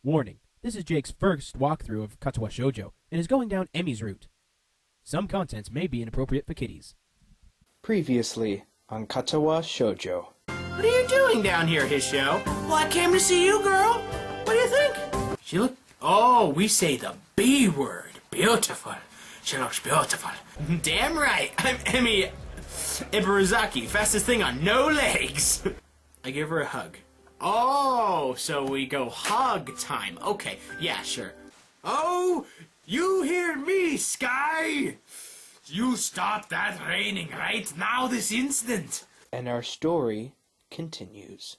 Warning, this is Jake's first walkthrough of Katawa Shoujo and is going down Emi's route. Some contents may be inappropriate for kiddies. Previously on Katawa Shoujo. What are you doing down here, Hishio? Well, I came to see you, girl. What do you think? She look... Oh, we say the B word. Beautiful. She looks beautiful. Damn right. I'm Emi Ibaruzaki, fastest thing on no legs. I give her a hug. Oh, so we go hug time. Okay, yeah, sure. Oh, you hear me, Sky? You stop that raining right now this instant. And our story continues.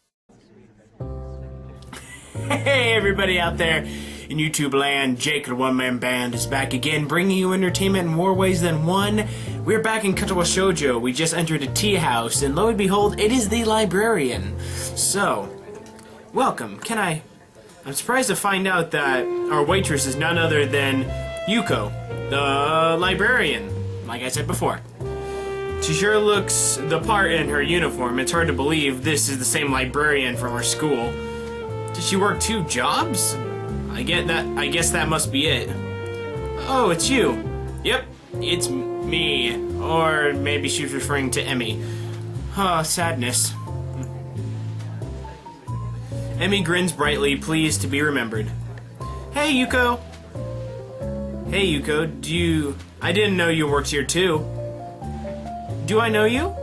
Hey, everybody out there in YouTube land, Jake the OneManBand is back again, bringing you entertainment in more ways than one. We're back in Katawa Shoujo. We just entered a tea house, and lo and behold, it is the librarian. So, welcome. I'm surprised to find out that our waitress is none other than Yuko, the librarian, like I said before. She sure looks the part in her uniform. It's hard to believe this is the same librarian from our school. Did she work 2 jobs? I guess that must be it. Oh, it's you. Yep, it's me. Or maybe she's referring to Emi. Oh, sadness. Emi grins brightly, pleased to be remembered. Hey, Yuko. Hey, Yuko, I didn't know you worked here too. Do I know you?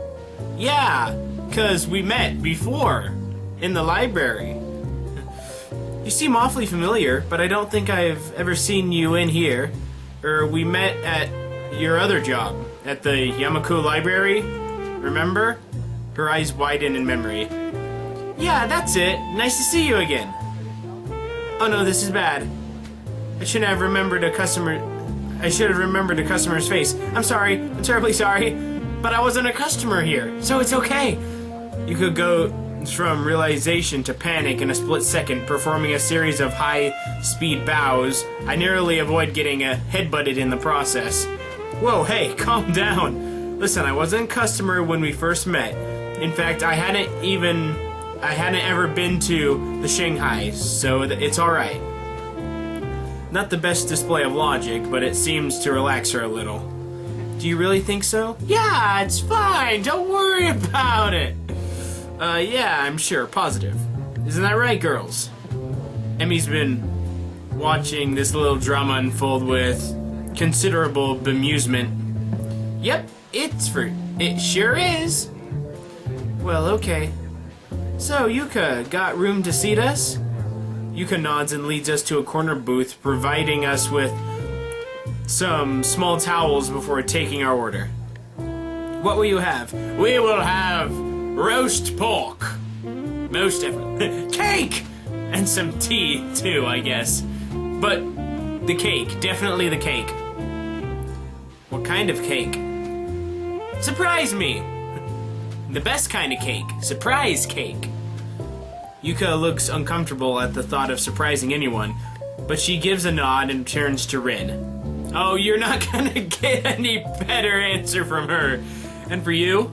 Yeah, 'cause we met before in the library. You seem awfully familiar, but I don't think I've ever seen you in here. We met at your other job, at the Yamaku Library, remember? Her eyes widen in memory. Yeah, that's it. Nice to see you again. Oh no, this is bad. I should have remembered a customer's face. I'm sorry. I'm terribly sorry. But I wasn't a customer here, so it's okay. You could go from realization to panic in a split second, performing a series of high-speed bows. I narrowly avoid getting headbutted in the process. Whoa, hey, calm down. Listen, I wasn't a customer when we first met. In fact, I hadn't ever been to the Shanghai, so it's alright. Not the best display of logic, but it seems to relax her a little. Do you really think so? Yeah, it's fine. Don't worry about it. Yeah, I'm sure. Positive. Isn't that right, girls? Emi's been watching this little drama unfold with considerable bemusement. Yep, it sure is. Well, okay. So, Yuka, got room to seat us? Yuka nods and leads us to a corner booth, providing us with some small towels before taking our order. What will you have? We will have roast pork. Most definitely. Cake! And some tea, too, I guess. But the cake. Definitely the cake. What kind of cake? Surprise me! The best kind of cake. Surprise cake. Yuka looks uncomfortable at the thought of surprising anyone, but she gives a nod and turns to Rin. Oh, you're not gonna get any better answer from her. And for you?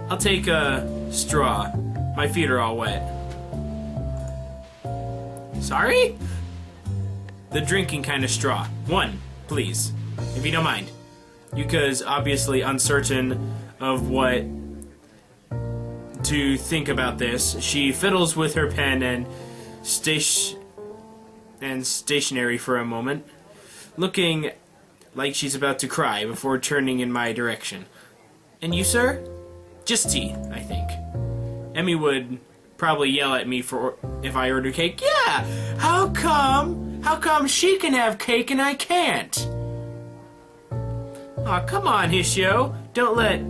I'll take a straw. My feet are all wet. Sorry? The drinking kind of straw. 1, please. If you don't mind. Yuka's obviously uncertain of what to think about this. She fiddles with her pen and stationery for a moment, looking like she's about to cry before turning in my direction. And you, sir? Just tea, I think. Emi would probably yell at me if I order cake. Yeah! How come she can have cake and I can't? Aw, come on, Hishio. Don't let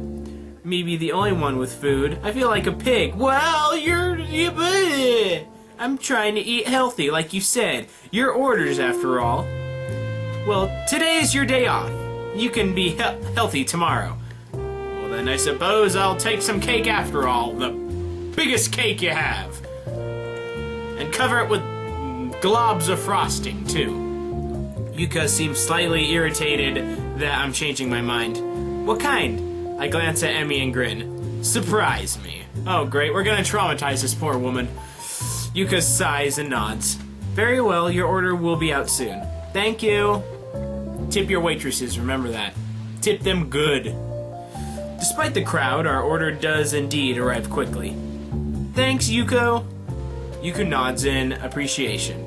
me be the only one with food. I feel like a pig. Well, I'm trying to eat healthy, like you said. Your orders, after all. Well, today's your day off. You can be healthy tomorrow. Well, then I suppose I'll take some cake after all. The biggest cake you have. And cover it with globs of frosting, too. Yuka seems slightly irritated that I'm changing my mind. What kind? I glance at Emi and grin. Surprise me. Oh, great. We're gonna traumatize this poor woman. Yuka sighs and nods. Very well, your order will be out soon. Thank you. Tip your waitresses, remember that. Tip them good. Despite the crowd, our order does indeed arrive quickly. Thanks, Yuko. Yuko nods in appreciation.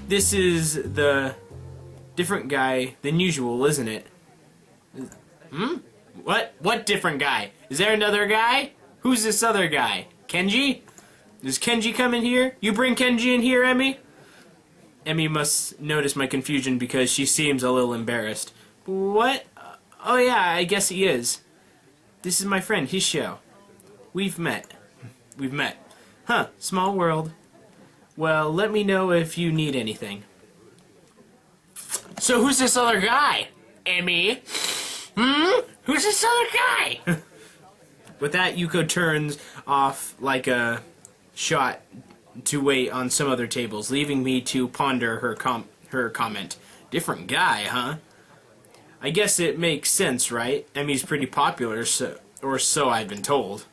This is the different guy than usual, isn't it? What different guy? Is there another guy? Who's this other guy? Kenji? Does Kenji come in here? You bring Kenji in here, Emmy? Emmy must notice my confusion because she seems a little embarrassed. What? Oh yeah, I guess he is. This is my friend, Hisho. We've met. Huh, small world. Well, let me know if you need anything. So who's this other guy, Emmy? Who's this other guy? With that, Yuko turns off like a shot to wait on some other tables, leaving me to ponder her comment. Different guy, huh? I guess it makes sense, right? Emmy's pretty popular, or so I've been told.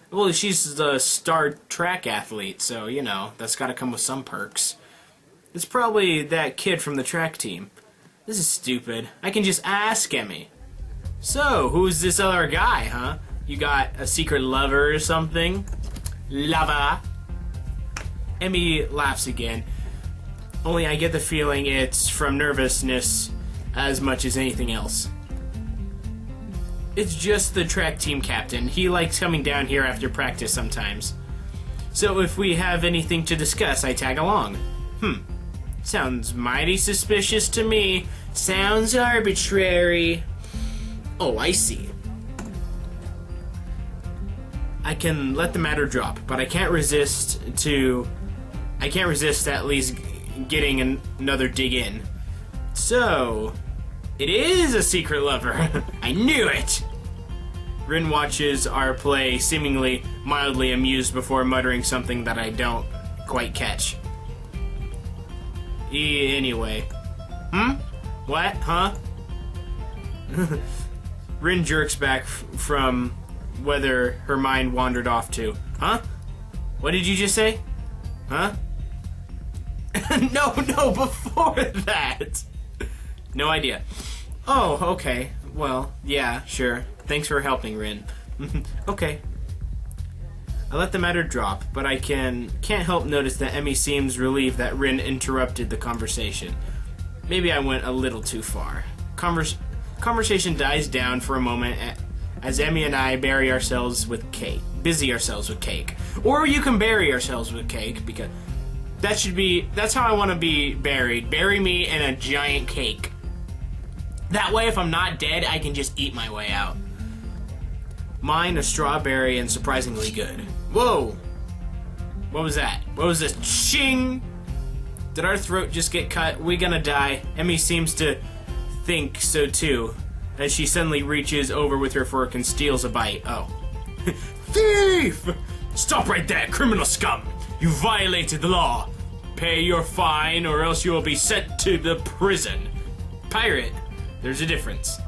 Well, she's the star track athlete, so, you know, that's gotta come with some perks. It's probably that kid from the track team. This is stupid. I can just ask Emmy. So, who's this other guy, huh? You got a secret lover or something? Lover? Emmy laughs again. Only I get the feeling it's from nervousness as much as anything else. It's just the track team captain. He likes coming down here after practice sometimes. So if we have anything to discuss, I tag along. Sounds mighty suspicious to me. Sounds arbitrary. Oh, I see. I can let the matter drop, but I can't resist at least getting another dig in. So, it is a secret lover. I knew it! Rin watches our play, seemingly mildly amused before muttering something that I don't quite catch. Anyway. What? Huh? Rin jerks back from whether her mind wandered off to. Huh? What did you just say? Huh? No, before that! No idea. Oh, okay. Well, yeah, sure. Thanks for helping, Rin. Okay. I let the matter drop, but I can't help notice that Emmy seems relieved that Rin interrupted the conversation. Maybe I went a little too far. Conversation dies down for a moment as Emmy and I busy ourselves with cake. Or you can bury ourselves with cake, because that's how I want to be buried. Bury me in a giant cake. That way, if I'm not dead, I can just eat my way out. Mine, a strawberry, and surprisingly good. Whoa! What was that? What was this? Ching! Did our throat just get cut? We gonna die? Emmy seems to think so too, as she suddenly reaches over with her fork and steals a bite. Oh. Thief! Stop right there, criminal scum! You violated the law. Pay your fine or else you will be sent to the prison. Pirate, there's a difference.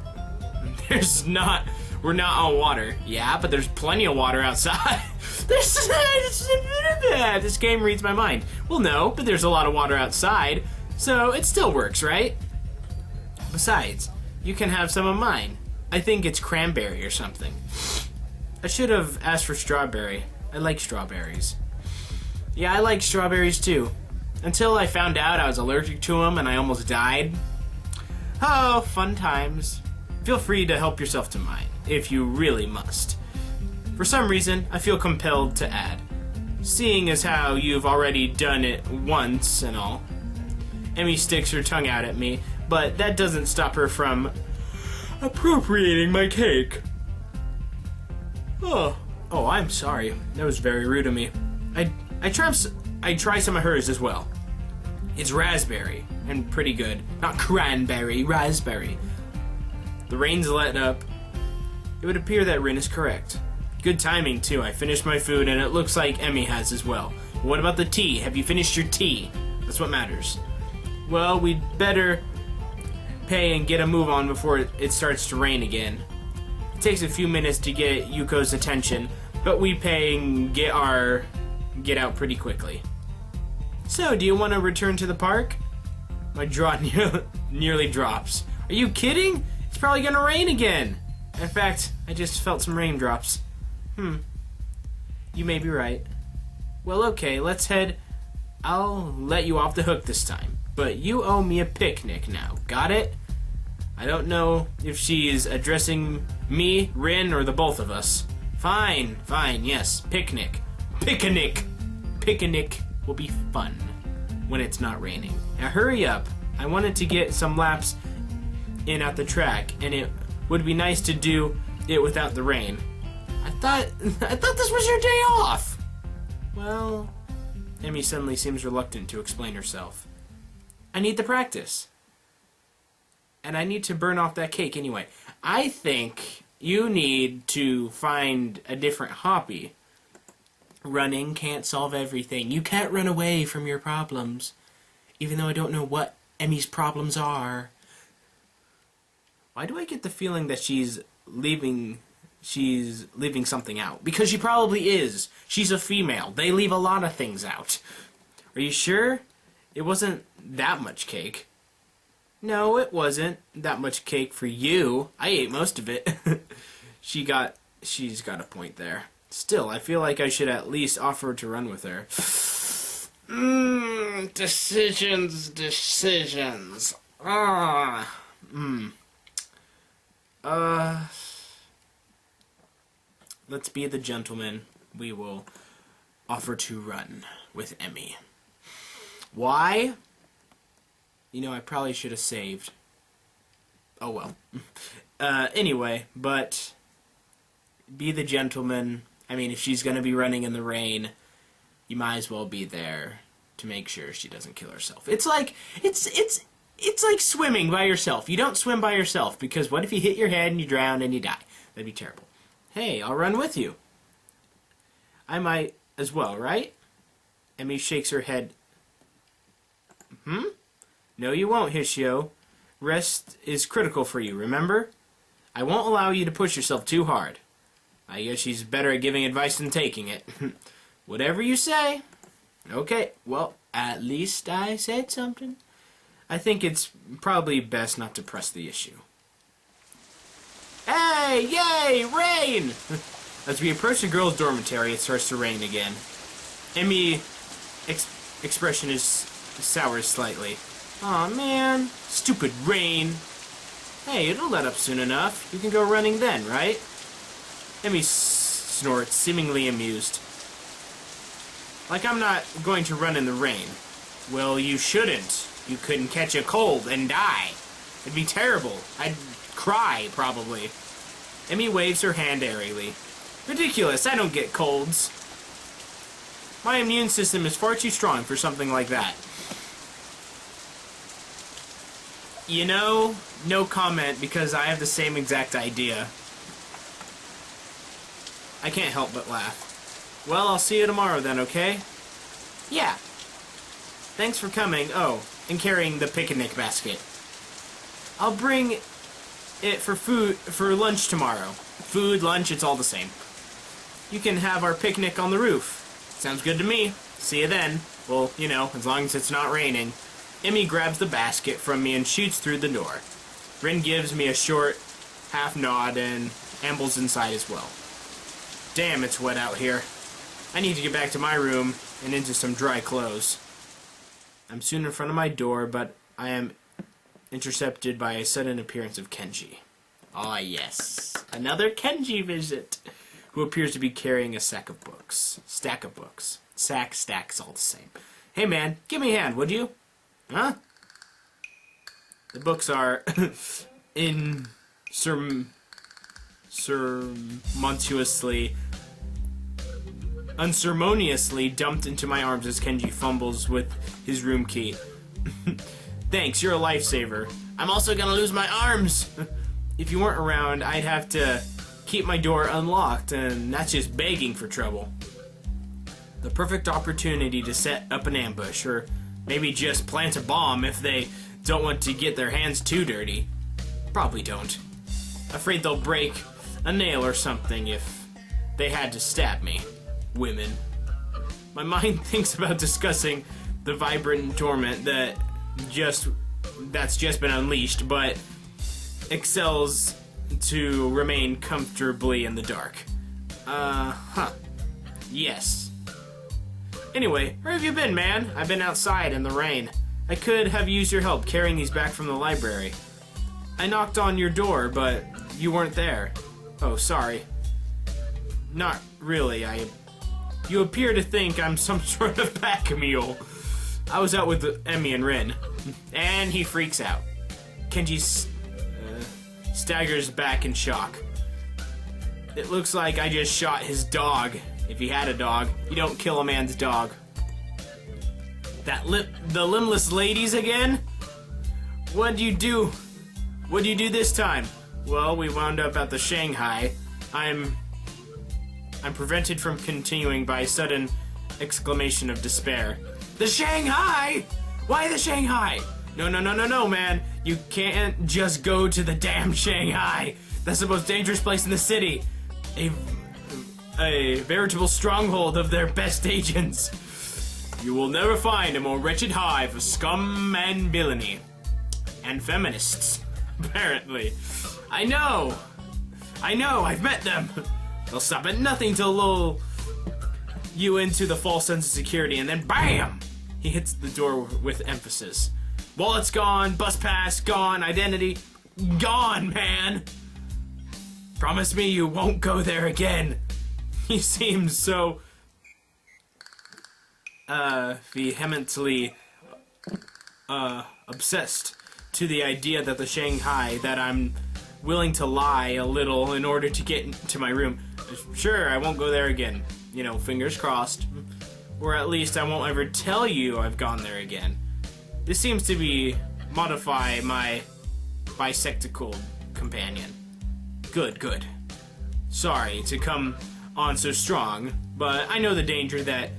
We're not on water. Yeah, but there's plenty of water outside. This game reads my mind. Well, no, but there's a lot of water outside, so it still works, right? Besides, you can have some of mine. I think it's cranberry or something. I should have asked for strawberry. I like strawberries. Yeah, I like strawberries too. Until I found out I was allergic to them and I almost died. Oh, fun times. Feel free to help yourself to mine, if you really must. For some reason, I feel compelled to add. Seeing as how you've already done it once and all. Emmy sticks her tongue out at me, but that doesn't stop her from appropriating my cake. Oh, I'm sorry. That was very rude of me. I try some of hers as well. It's raspberry, and pretty good. Not cranberry, raspberry. The rain's let up. It would appear that Rin is correct. Good timing, too. I finished my food, and it looks like Emmy has as well. What about the tea? Have you finished your tea? That's what matters. Well, we'd better pay and get a move on before it starts to rain again. It takes a few minutes to get Yuko's attention, but we pay and get out pretty quickly. So, do you want to return to the park? My jaw nearly drops. Are you kidding? It's probably gonna rain again. In fact, I just felt some raindrops. You may be right. Well, okay, let's head. I'll let you off the hook this time. But you owe me a picnic now. Got it? I don't know if she's addressing me, Rin, or the both of us. Fine, yes. Picnic. Picnic will be fun when it's not raining. Now hurry up. I wanted to get some laps in at the track, and it would be nice to do it without the rain. I thought this was your day off. Well, Emmy suddenly seems reluctant to explain herself. I need the practice. And I need to burn off that cake anyway. I think you need to find a different hobby. Running can't solve everything. You can't run away from your problems. Even though I don't know what Emmy's problems are. Why do I get the feeling that she's leaving something out? Because she probably is. She's a female. They leave a lot of things out. Are you sure? It wasn't that much cake. No, it wasn't that much cake for you. I ate most of it. She's got a point there. Still, I feel like I should at least offer to run with her. Decisions. Let's be the gentleman. We will offer to run with Emmy. Why? You know, I probably should have saved. Oh well. Anyway, but be the gentleman. I mean, if she's gonna be running in the rain, you might as well be there to make sure she doesn't kill herself. It's like swimming by yourself. You don't swim by yourself because what if you hit your head and you drown and you die? That'd be terrible. Hey, I'll run with you. I might as well, right? Emmy shakes her head. No, you won't, Hishio. Rest is critical for you, remember? I won't allow you to push yourself too hard. I guess she's better at giving advice than taking it. Whatever you say. Okay, well, at least I said something. I think it's probably best not to press the issue. Hey, yay, rain! As we approach the girls' dormitory, it starts to rain again. Emmy's expression is sours slightly. Aw, man. Stupid rain. Hey, it'll let up soon enough. You can go running then, right? Emmy snorts, seemingly amused. Like I'm not going to run in the rain. Well, you shouldn't. You couldn't catch a cold and die. It'd be terrible. I'd cry, probably. Emmy waves her hand airily. Ridiculous, I don't get colds. My immune system is far too strong for something like that. You know, no comment because I have the same exact idea. I can't help but laugh. Well, I'll see you tomorrow then, okay? Yeah. Thanks for coming. Oh, and carrying the picnic basket. I'll bring it for lunch tomorrow. Food, lunch, it's all the same. You can have our picnic on the roof. Sounds good to me. See you then. Well, you know, as long as it's not raining. Emmy grabs the basket from me and shoots through the door. Rin gives me a short half nod and ambles inside as well. Damn, it's wet out here. I need to get back to my room and into some dry clothes. I'm soon in front of my door, but I am intercepted by a sudden appearance of Kenji. Ah, yes. Another Kenji visit, who appears to be carrying a stack of books. Stacks, all the same. Hey, man, give me a hand, would you? Huh? The books are unceremoniously dumped into my arms as Kenji fumbles with his room key. Thanks, you're a lifesaver. I'm also gonna lose my arms! If you weren't around, I'd have to keep my door unlocked, and that's just begging for trouble. The perfect opportunity to set up an ambush, or maybe just plant a bomb if they don't want to get their hands too dirty. Probably don't. Afraid they'll break a nail or something if they had to stab me. Women. My mind thinks about discussing the vibrant torment that's just been unleashed, but excels to remain comfortably in the dark. Yes. Anyway, where have you been, man? I've been outside in the rain. I could have used your help carrying these back from the library. I knocked on your door, but you weren't there. Oh, sorry. Not really, You appear to think I'm some sort of pack mule. I was out with Emmy and Rin. And he freaks out. Kenji staggers back in shock. It looks like I just shot his dog. If he had a dog, you don't kill a man's dog. The limbless ladies again? What'd you do? What'd you do this time? Well, we wound up at the Shanghai. I'm prevented from continuing by a sudden exclamation of despair. The Shanghai? Why the Shanghai? No, man. You can't just go to the damn Shanghai. That's the most dangerous place in the city. A veritable stronghold of their best agents. You will never find a more wretched hive of scum and villainy. And feminists, apparently. I know, I've met them. They'll stop at nothing to lull you into the false sense of security, and then BAM! He hits the door with emphasis. Wallet's gone, bus pass gone, identity gone, man. Promise me you won't go there again. He seems so vehemently obsessed to the idea that the Shanghai that I'm willing to lie a little in order to get into my room. Sure, I won't go there again. You know, fingers crossed. Or at least I won't ever tell you I've gone there again. This seems to be modify my bisexual companion. Good. Sorry to come on so strong, but I know the danger that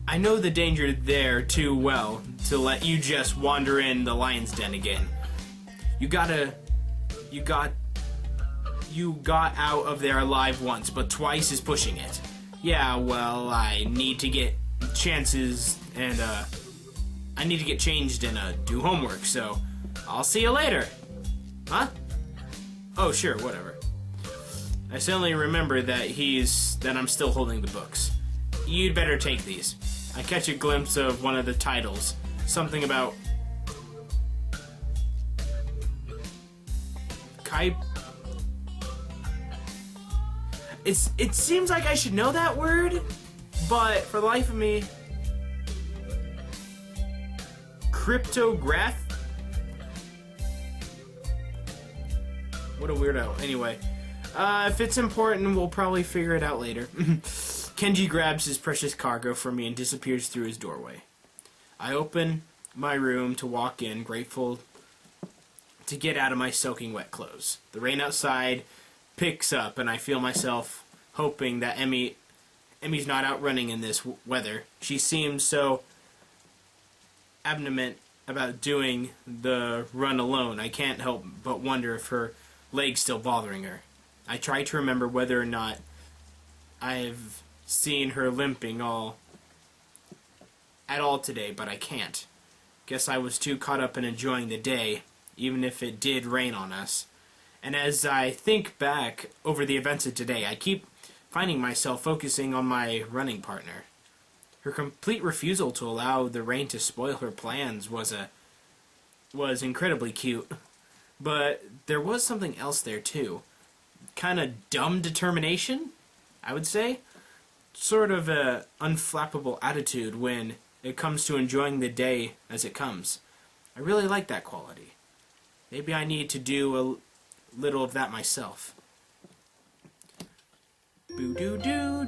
I know the danger there too well to let you just wander in the lion's den again. You got out of there alive once, but twice is pushing it. Yeah, well, I need to get chances and I need to get changed and do homework, so I'll see you later. Huh? Oh, sure, whatever. I suddenly remember that I'm still holding the books. You'd better take these. I catch a glimpse of one of the titles. Something about It seems like I should know that word, but for the life of me, cryptograph? What a weirdo. Anyway, if it's important, we'll probably figure it out later. Kenji grabs his precious cargo from me and disappears through his doorway. I open my room to walk in, grateful to get out of my soaking wet clothes. The rain outside picks up, and I feel myself hoping that Emmy's not out running in this weather. She seems so adamant about doing the run alone. I can't help but wonder if her leg's still bothering her. I try to remember whether or not I've seen her limping at all today, but I can't. Guess I was too caught up in enjoying the day, even if it did rain on us. And as I think back over the events of today, I keep finding myself focusing on my running partner. Her complete refusal to allow the rain to spoil her plans was incredibly cute. But there was something else there too. Kind of dumb determination, I would say. Sort of a unflappable attitude when it comes to enjoying the day as it comes. I really like that quality. Maybe I need to do a little of that myself. Boo-doo-doo,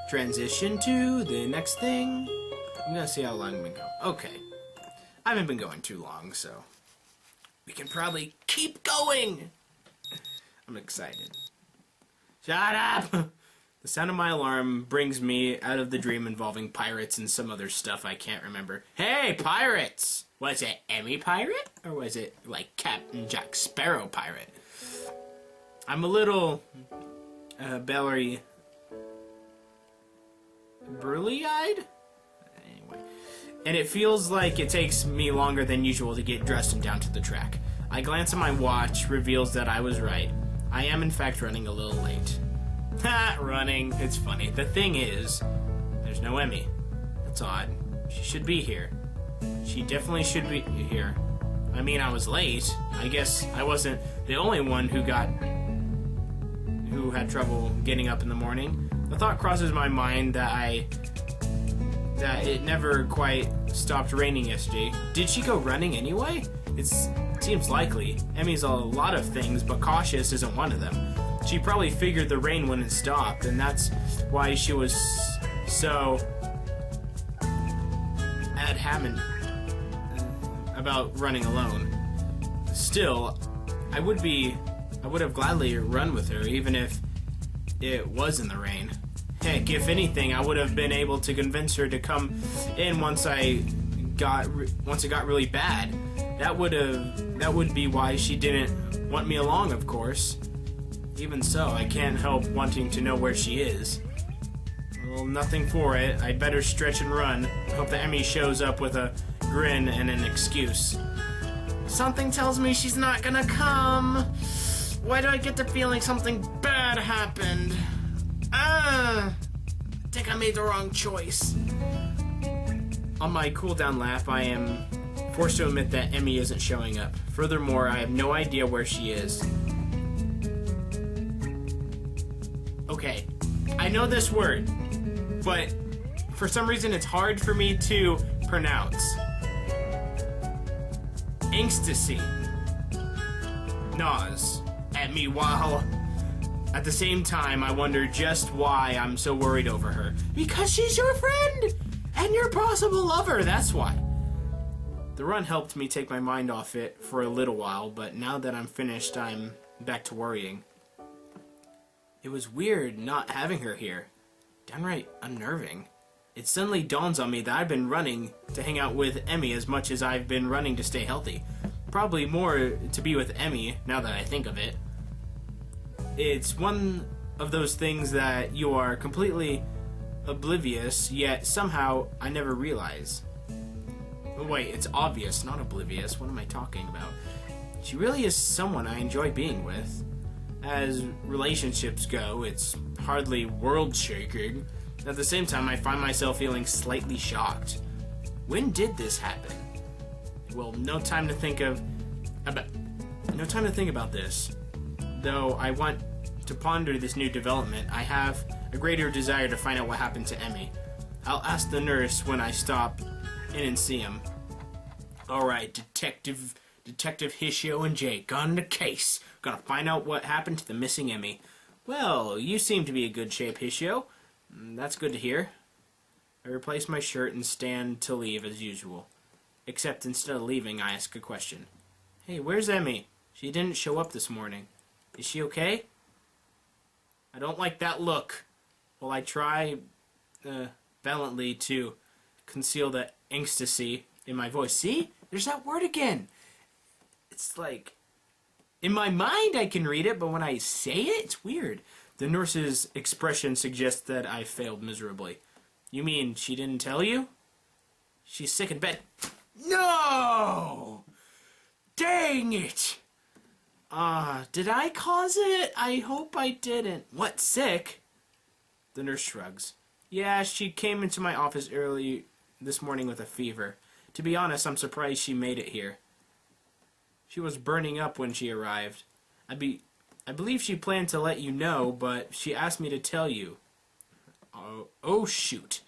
transition to the next thing. I'm gonna see how long I've been going. Okay. I haven't been going too long, so we can probably keep going. I'm excited. Shut up! The sound of my alarm brings me out of the dream involving pirates and some other stuff I can't remember. Hey, pirates! Was it Emmy Pirate? Or was it, like, Captain Jack Sparrow Pirate? I'm a little, Burly-eyed? Anyway. And it feels like it takes me longer than usual to get dressed and down to the track. I glance at my watch, reveals that I was right. I am in fact running a little late. Ha! Running. It's funny. The thing is, there's no Emmy. That's odd. She should be here. She definitely should be here. I mean, I was late. I guess I wasn't the only one who had trouble getting up in the morning. The thought crosses my mind that it never quite stopped raining yesterday. Did she go running anyway? It seems likely. Emmy's a lot of things, but cautious isn't one of them. She probably figured the rain wouldn't stop, and that's why she was so adamant about running alone. Still, I would have gladly run with her, even if it was in the rain. Heck, if anything, I would have been able to convince her to come in once it got really bad. That would be why she didn't want me along, of course. Even so, I can't help wanting to know where she is. Well, nothing for it. I'd better stretch and run. Hope that Emmy shows up with a grin and an excuse. Something tells me she's not gonna come. Why do I get the feeling something bad happened? I think I made the wrong choice. On my cool-down lap, I am forced to admit that Emmy isn't showing up. Furthermore, I have no idea where she is. Okay, I know this word, but for some reason it's hard for me to pronounce. Ecstasy. Gnaws at me while at the same time I wonder just why I'm so worried over her. Because she's your friend and your possible lover, that's why. The run helped me take my mind off it for a little while, but now that I'm finished, I'm back to worrying. It was weird not having her here. Downright unnerving. It suddenly dawns on me that I've been running to hang out with Emmy as much as I've been running to stay healthy. Probably more to be with Emmy, now that I think of it. It's one of those things that you are completely oblivious, yet somehow I never realize. Oh, wait, it's obvious, not oblivious. What am I talking about? She really is someone I enjoy being with. As relationships go, it's hardly world-shaking. At the same time, I find myself feeling slightly shocked. When did this happen? Well, no time to think about this. Though I want to ponder this new development, I have a greater desire to find out what happened to Emmy. I'll ask the nurse when I stop in and see him. Alright, Detective Hishio and Jake, on the case. Gonna find out what happened to the missing Emmy. Well, you seem to be in good shape, Hishio. That's good to hear. I replace my shirt and stand to leave as usual. Except instead of leaving, I ask a question. Hey, where's Emmy? She didn't show up this morning. Is she okay? I don't like that look. Well, I try valiantly to conceal the ecstasy in my voice. See? There's that word again. It's like, in my mind I can read it, but when I say it, it's weird. The nurse's expression suggests that I failed miserably. You mean she didn't tell you? She's sick in bed. No! Dang it! Did I cause it? I hope I didn't. What, sick? The nurse shrugs. Yeah, she came into my office early this morning with a fever. To be honest, I'm surprised she made it here. She was burning up when she arrived. I believe she planned to let you know, but she asked me to tell you. Oh shoot.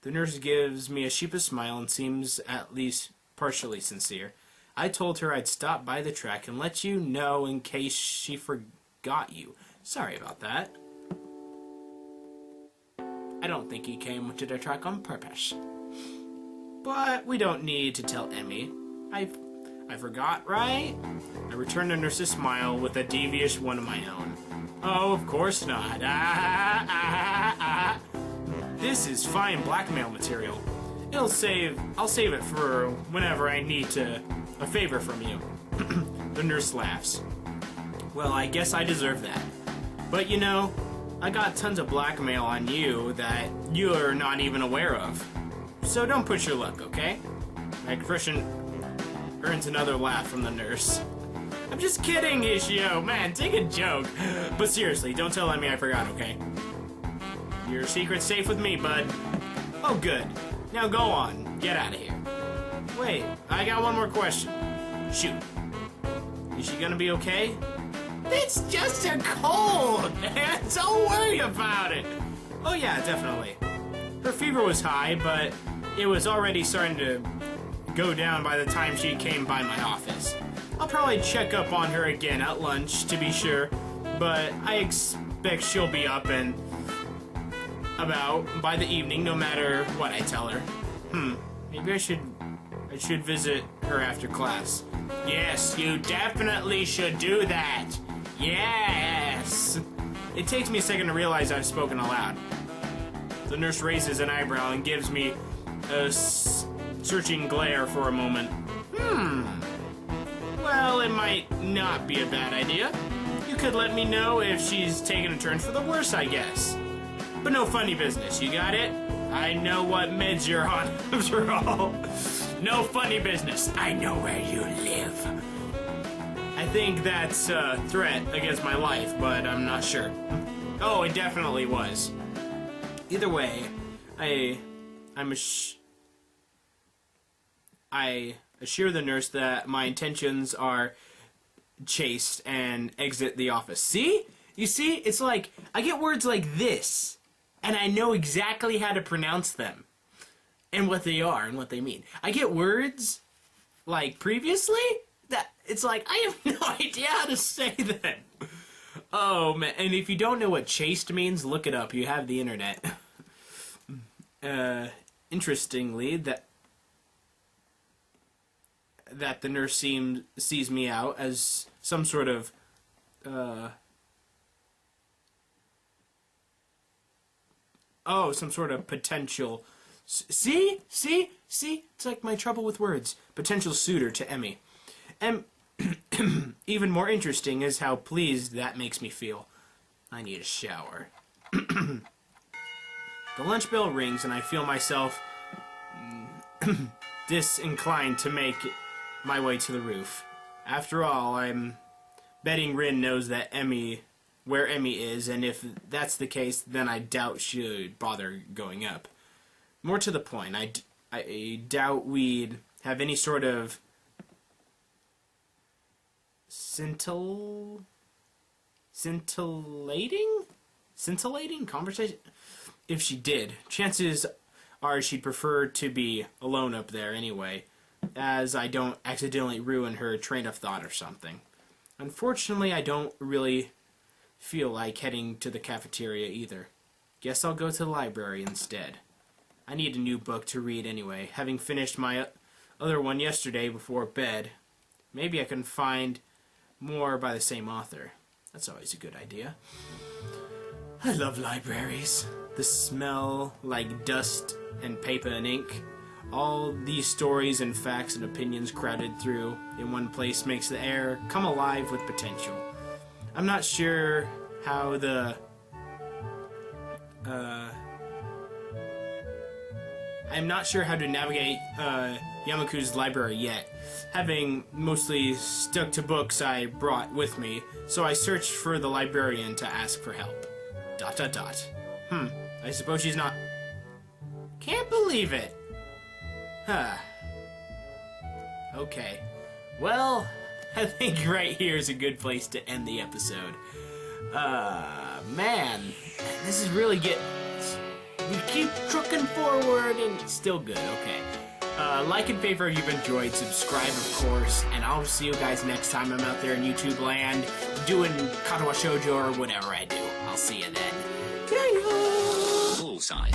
The nurse gives me a sheepish smile and seems at least partially sincere. I told her I'd stop by the track and let you know in case she forgot you. Sorry about that. I don't think he came to the track on purpose. But we don't need to tell Emmy. I forgot, right? I returned the nurse's smile with a devious one of my own. Oh, of course not. This is fine blackmail material. I'll save it for whenever I need a favor from you. The nurse laughs. Well, I guess I deserve that. But you know, I got tons of blackmail on you that you're not even aware of. So don't push your luck, okay? My expression earns another laugh from the nurse. I'm just kidding, Ishio. Man, take a joke. But seriously, don't tell Emmy I forgot, okay? Your secret's safe with me, bud. Oh, good. Now go on. Get out of here. Wait, I got one more question. Shoot. Is she gonna be okay? It's just a cold, man. Don't worry about it. Oh yeah, definitely. Her fever was high, but it was already starting to go down by the time she came by my office. I'll probably check up on her again at lunch to be sure, but I expect she'll be up and about by the evening no matter what I tell her. Maybe I should visit her after class. Yes, you definitely should do that. Yes! It takes me a second to realize I've spoken aloud. The nurse raises an eyebrow and gives me a searching glare for a moment. Well, it might not be a bad idea. You could let me know if she's taking a turn for the worse, I guess. But no funny business, you got it? I know what meds you're on, after all. No funny business. I know where you live. I think that's a threat against my life, but I'm not sure. Oh, it definitely was. Either way, I assure the nurse that my intentions are chaste and exit the office. See? You see? It's like, I get words like this, and I know exactly how to pronounce them, and what they are, and what they mean. I get words, like, previously, that it's like, I have no idea how to say them. Oh, man. And if you don't know what chaste means, look it up. You have the internet. Interestingly, that the nurse sees me out as some sort of, some sort of potential... See? It's like my trouble with words. Potential suitor to Emmy. And even more interesting is how pleased that makes me feel. I need a shower. The lunch bell rings and I feel myself disinclined to make my way to the roof. After all, I'm betting Rin knows that where Emmy is, and if that's the case, then I doubt she'd bother going up. More to the point, I doubt we'd have any sort of scintillating conversation. If she did, chances are she'd prefer to be alone up there anyway, as I don't accidentally ruin her train of thought or something. Unfortunately, I don't really feel like heading to the cafeteria either. Guess I'll go to the library instead. I need a new book to read anyway, having finished my other one yesterday before bed. Maybe I can find more by the same author. That's always a good idea. I love libraries. The smell like dust and paper and ink. All these stories and facts and opinions crowded through in one place makes the air come alive with potential. I'm not sure how to navigate Yamaku's library yet, having mostly stuck to books I brought with me, so I searched for the librarian to ask for help. ... I suppose she's not... Can't believe it! Huh. Okay. Well, I think right here is a good place to end the episode. Man, this is really getting... We keep trucking forward and it's still good, okay. Like and favorite if you've enjoyed, subscribe of course, and I'll see you guys next time I'm out there in YouTube land doing Katawa Shoujo or whatever I do. I'll see you then. Bullseye.